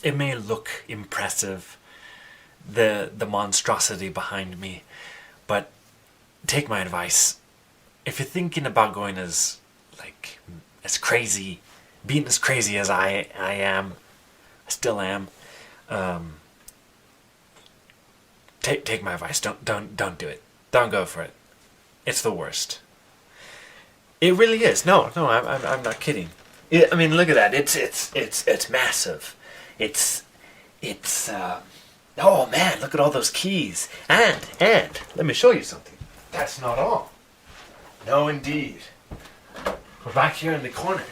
it may look impressive, the monstrosity behind me, but take my advice. If you're thinking about going as crazy, being as crazy as I am, I still am, take my advice. Don't do it. Don't go for it. It's the worst. It really is. No, I'm not kidding. I mean, look at that. It's massive. It's oh man, look at all those keys. And let me show you something. That's not all. No, indeed. We're back here in the corner.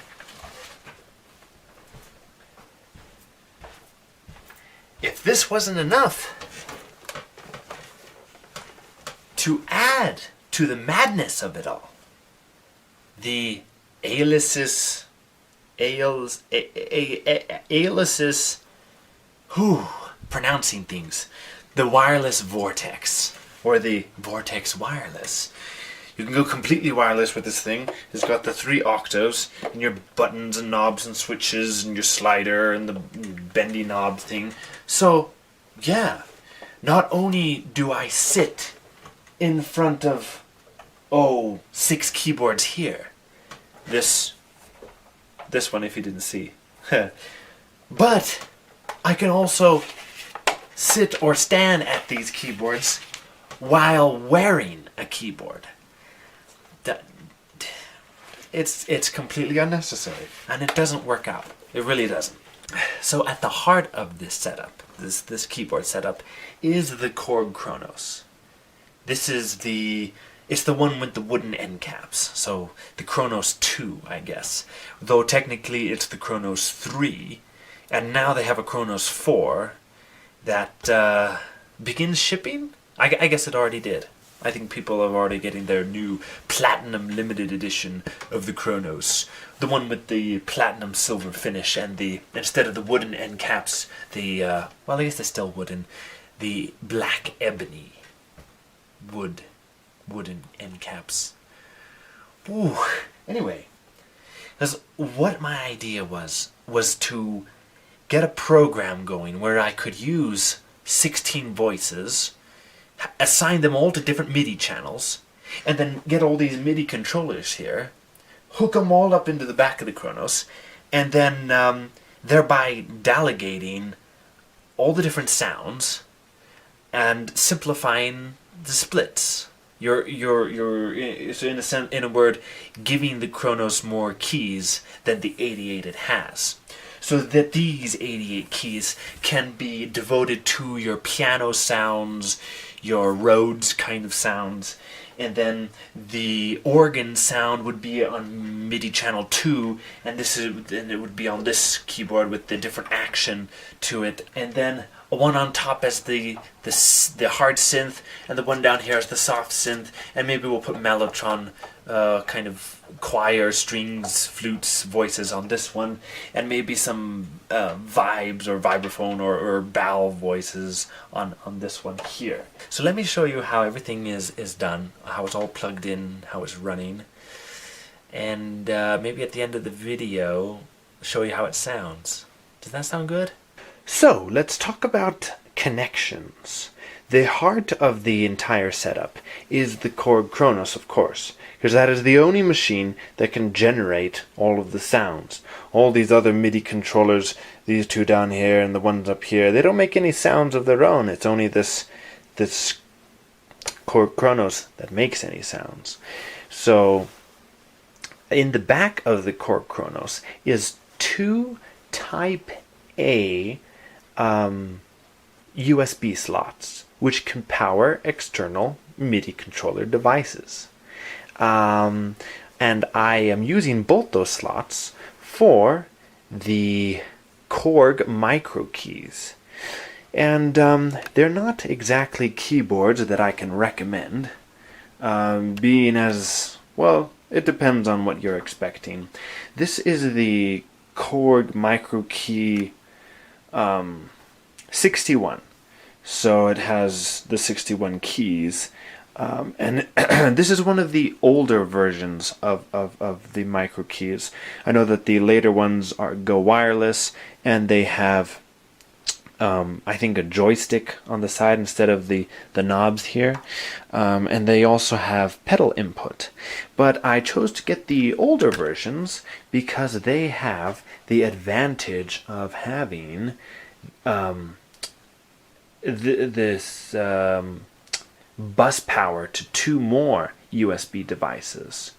If this wasn't enough to add to the madness of it all, the Alice's, pronouncing things, the wireless Vortex, or the Vortex Wireless. You can go completely wireless with this thing. It's got the 3 octaves, and your buttons and knobs and switches, and your slider, and the bendy knob thing. So, yeah, not only do I sit in front of, 6 keyboards here. This one, if you didn't see. But I can also sit or stand at these keyboards while wearing a keyboard. It's completely unnecessary, and it doesn't work out. It really doesn't. So at the heart of this setup, this keyboard setup, is the Korg Kronos. This is it's the one with the wooden end caps. So the Kronos 2, I guess. Though technically it's the Kronos 3, and now they have a Kronos 4 that begins shipping. I guess it already did. I think people are already getting their new Platinum Limited Edition of the Kronos. The one with the platinum silver finish and instead of the wooden end caps, well, I guess they're still wooden, the black ebony wooden end caps. Ooh. Anyway, because what my idea was to get a program going where I could use 16 voices, assign them all to different MIDI channels, and then get all these MIDI controllers here, hook them all up into the back of the Kronos, and then thereby delegating all the different sounds and simplifying the splits. You're in a word, giving the Kronos more keys than the 88 it has, so that these 88 keys can be devoted to your piano sounds, your Rhodes kind of sounds, and then the organ sound would be on MIDI channel 2, and it would be on this keyboard with the different action to it, and then one on top as the hard synth, and the one down here as the soft synth, and maybe we'll put mellotron kind of choir, strings, flutes, voices on this one, and maybe some vibes or vibraphone or bow voices on this one here. So let me show you how everything is done, how it's all plugged in, how it's running, and maybe at the end of the video show you how it sounds. Does that sound good? So let's talk about connections. The heart of the entire setup is the Korg Kronos, of course, because that is the only machine that can generate all of the sounds. All these other MIDI controllers, these two down here and the ones up here, they don't make any sounds of their own. It's only this Korg Kronos that makes any sounds. So in the back of the Korg Kronos is 2 Type A USB slots, which can power external MIDI controller devices. And I am using both those slots for the Korg MicroKeys. And they're not exactly keyboards that I can recommend, being as, well, it depends on what you're expecting. This is the Korg MicroKey 61. So it has the 61 keys. And this is one of the older versions of the MicroKeys. I know that the later ones go wireless, and they have I think a joystick on the side instead of the knobs here, and they also have pedal input. But I chose to get the older versions because they have the advantage of having this bus power to 2 more USB devices.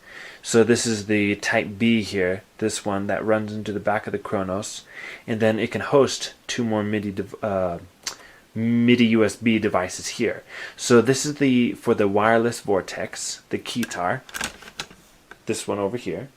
So this is the Type B here, this one that runs into the back of the Kronos, and then it can host 2 more MIDI USB devices here. So this is for the wireless Vortex, the keytar, this one over here.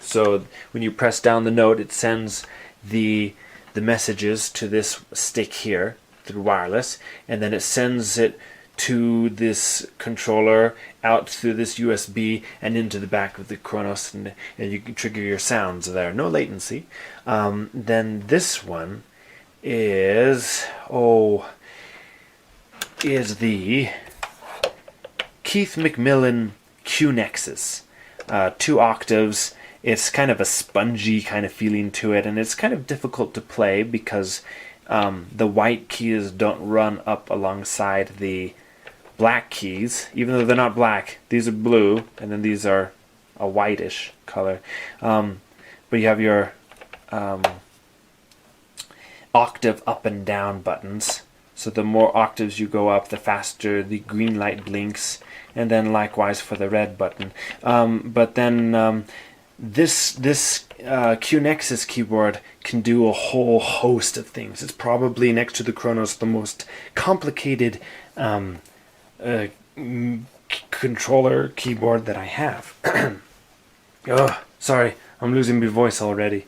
So when you press down the note, it sends the messages to this stick here through wireless, and then it sends it to this controller out through this USB and into the back of the Kronos, and you can trigger your sounds there, no latency. Then this one is the Keith McMillan Qunexus, 2 octaves. It's kind of a spongy kind of feeling to it, and it's kind of difficult to play because the white keys don't run up alongside the black keys, even though they're not black. These are blue, and then these are a whitish color. But you have your octave up and down buttons. So the more octaves you go up, the faster the green light blinks, and then likewise for the red button. But then this Qunexus keyboard can do a whole host of things. It's probably, next to the Kronos, the most complicated controller keyboard that I have. Oh, sorry, I'm losing my voice already.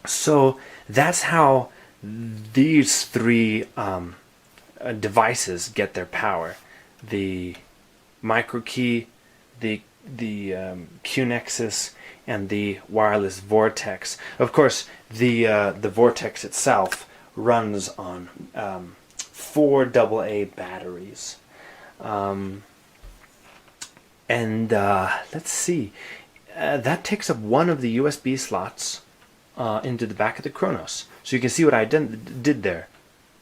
So that's how these 3 devices get their power: the MicroKey, the Qunexus, and the wireless Vortex. Of course, the Vortex itself runs on 4 AA batteries. Let's see, that takes up one of the USB slots into the back of the Kronos. So you can see what I did there.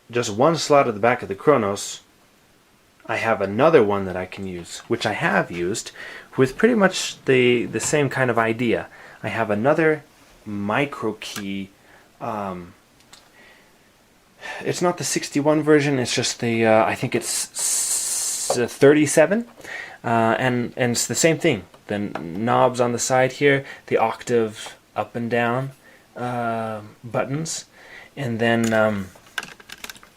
Just one slot at the back of the Kronos. I have another one that I can use, which I have used, with pretty much the same kind of idea. I have another MicroKey. It's not the 61 version, it's just the, I think it's 37. And it's the same thing. The knobs on the side here, the octave up and down buttons. And then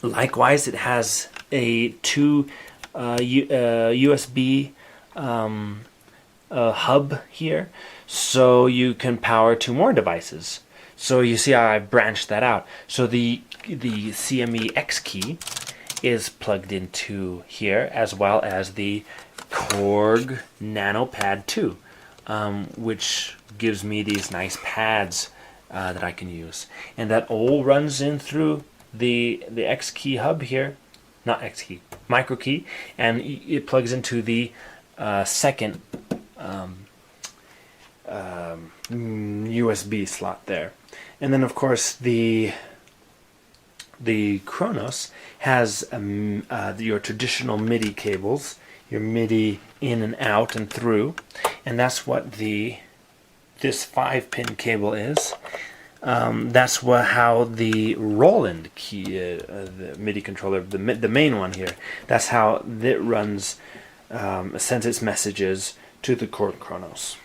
likewise, it has a 2 USB hub here, so you can power 2 more devices. So you see how I branched that out. So the CME Xkey is plugged into here, as well as the Korg nanoPad 2, which gives me these nice pads that I can use, and that all runs in through the Xkey hub here. Not Xkey, MicroKey, and it plugs into the second USB slot there. And then, of course, the Kronos has your traditional MIDI cables, your MIDI in and out and through, and that's what this 5-pin cable is. That's how the Roland the MIDI controller, the main one here, that's how it runs, sends its messages to the Korg Kronos.